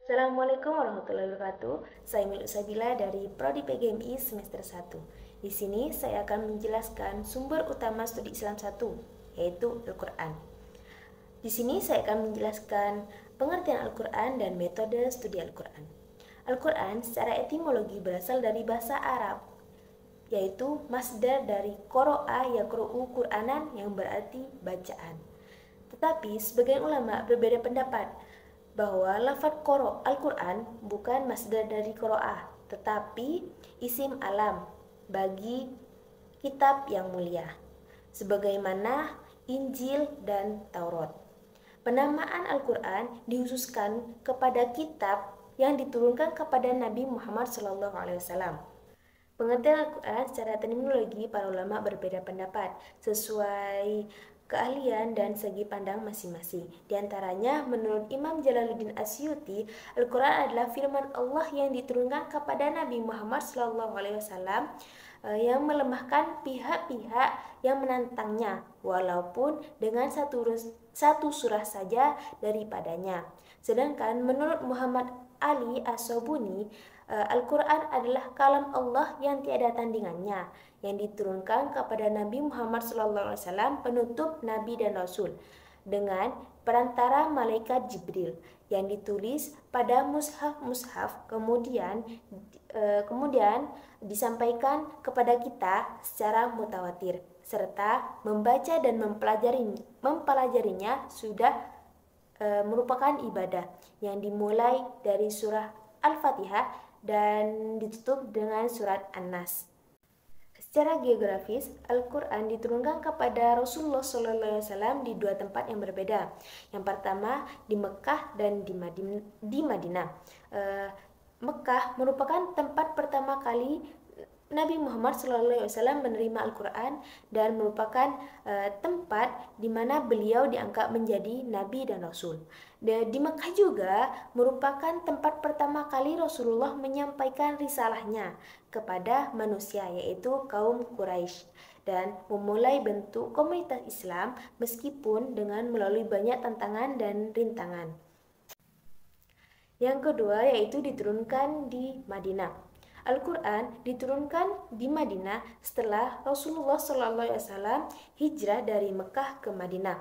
Assalamualaikum warahmatullahi wabarakatuh. Saya Milu Sabila dari Prodi PGMI semester 1. Di sini saya akan menjelaskan sumber utama studi Islam 1, yaitu Al-Quran. Di sini saya akan menjelaskan pengertian Al-Quran dan metode studi Al-Quran. Al-Quran secara etimologi berasal dari bahasa Arab, yaitu masdar dari qoro'a yaqro'u Qur'anan yang berarti bacaan. Tetapi sebagian ulama berbeda pendapat bahwa lafaz qoro Al-Quran bukan masdar dari qoro'ah, tetapi isim alam bagi kitab yang mulia, sebagaimana Injil dan Taurat. Penamaan Al-Quran dikhususkan kepada kitab yang diturunkan kepada Nabi Muhammad SAW. Pengertian Al-Quran secara terminologi para ulama berbeda pendapat sesuai keahlian dan segi pandang masing-masing. Di antaranya, menurut Imam Jalaluddin Asyuti, Al-Quran adalah firman Allah yang diturunkan kepada Nabi Muhammad SAW yang melemahkan pihak-pihak yang menantangnya, walaupun dengan satu surah saja daripadanya. Sedangkan menurut Muhammad Ali As-Sobuni, Al-Quran adalah kalam Allah yang tiada tandingannya, yang diturunkan kepada Nabi Muhammad SAW, penutup Nabi dan Rasul, dengan perantara malaikat Jibril, yang ditulis pada mushaf-mushaf, kemudian disampaikan kepada kita secara mutawatir, serta membaca dan mempelajarinya sudah merupakan ibadah yang dimulai dari surah Al-Fatihah dan ditutup dengan surat An-Nas. Secara geografis, Al-Quran diturunkan kepada Rasulullah SAW di dua tempat yang berbeda. Yang pertama di Mekah dan di Madinah. Mekah merupakan tempat pertama kali Nabi Muhammad SAW menerima Al-Quran dan merupakan tempat di mana beliau diangkat menjadi Nabi dan Rasul. Di Mekah juga merupakan tempat pertama kali Rasulullah menyampaikan risalahnya kepada manusia, yaitu kaum Quraisy, dan memulai bentuk komunitas Islam meskipun dengan melalui banyak tantangan dan rintangan. Yang kedua yaitu diturunkan di Madinah. Al-Quran diturunkan di Madinah setelah Rasulullah SAW hijrah dari Mekah ke Madinah,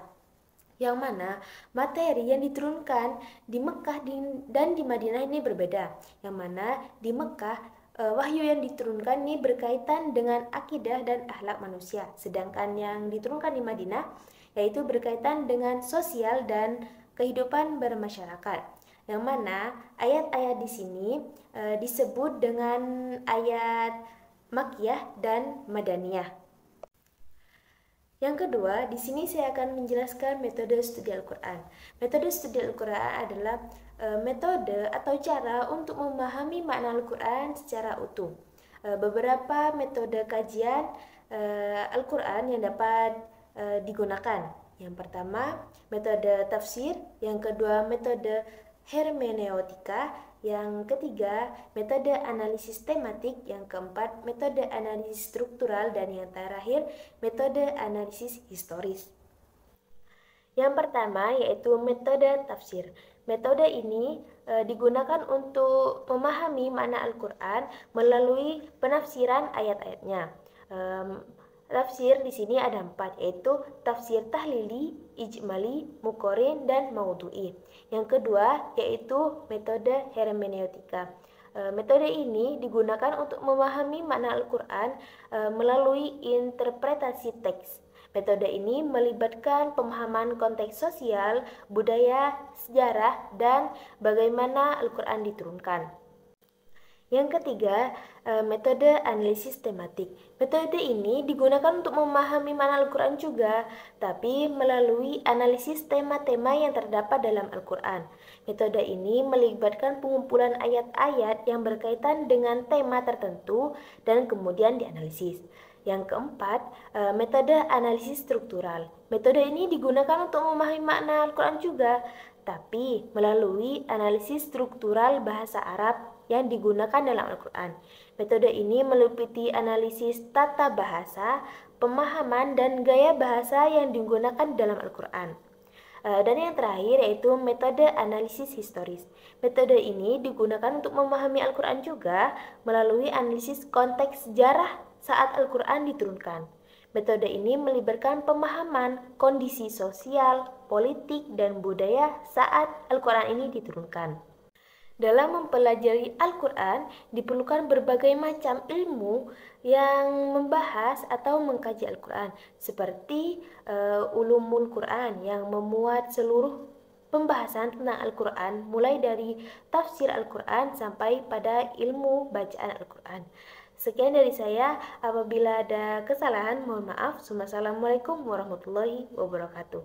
yang mana materi yang diturunkan di Mekah dan di Madinah ini berbeda. Yang mana di Mekah wahyu yang diturunkan ini berkaitan dengan akidah dan akhlak manusia, sedangkan yang diturunkan di Madinah yaitu berkaitan dengan sosial dan kehidupan bermasyarakat, yang mana ayat-ayat di sini disebut dengan ayat Makkiyah dan Madaniyah. Yang kedua, di sini saya akan menjelaskan metode studi Al-Quran. Metode studi Al-Quran adalah metode atau cara untuk memahami makna Al-Quran secara utuh. Beberapa metode kajian Al-Quran yang dapat digunakan. Yang pertama, metode tafsir. Yang kedua, metode hermeneutika. Yang ketiga, metode analisis tematik. Yang keempat, metode analisis struktural. Dan yang terakhir, metode analisis historis. Yang pertama yaitu metode tafsir. Metode ini digunakan untuk memahami makna Al-Quran melalui penafsiran ayat-ayatnya. Tafsir di sini ada 4, yaitu tafsir tahlili, ijmali, muqorrin, dan maudhu'i. Yang kedua yaitu metode hermeneutika. Metode ini digunakan untuk memahami makna Al-Quran melalui interpretasi teks. Metode ini melibatkan pemahaman konteks sosial, budaya, sejarah, dan bagaimana Al-Quran diturunkan. Yang ketiga, metode analisis tematik. Metode ini digunakan untuk memahami makna Al-Quran juga, tapi melalui analisis tema-tema yang terdapat dalam Al-Quran. Metode ini melibatkan pengumpulan ayat-ayat yang berkaitan dengan tema tertentu dan kemudian dianalisis. Yang keempat, metode analisis struktural. Metode ini digunakan untuk memahami makna Al-Quran juga, tapi melalui analisis struktural bahasa Arab yang digunakan dalam Al-Quran. Metode ini meliputi analisis tata bahasa, pemahaman, dan gaya bahasa yang digunakan dalam Al-Quran. Dan yang terakhir yaitu metode analisis historis. Metode ini digunakan untuk memahami Al-Quran juga melalui analisis konteks sejarah saat Al-Quran diturunkan. Metode ini melibatkan pemahaman kondisi sosial, politik, dan budaya saat Al-Quran ini diturunkan. Dalam mempelajari Al-Quran, diperlukan berbagai macam ilmu yang membahas atau mengkaji Al-Quran, seperti ulumul Quran yang memuat seluruh pembahasan tentang Al-Quran, mulai dari tafsir Al-Quran sampai pada ilmu bacaan Al-Quran. Sekian dari saya, apabila ada kesalahan mohon maaf. Wassalamualaikum warahmatullahi wabarakatuh.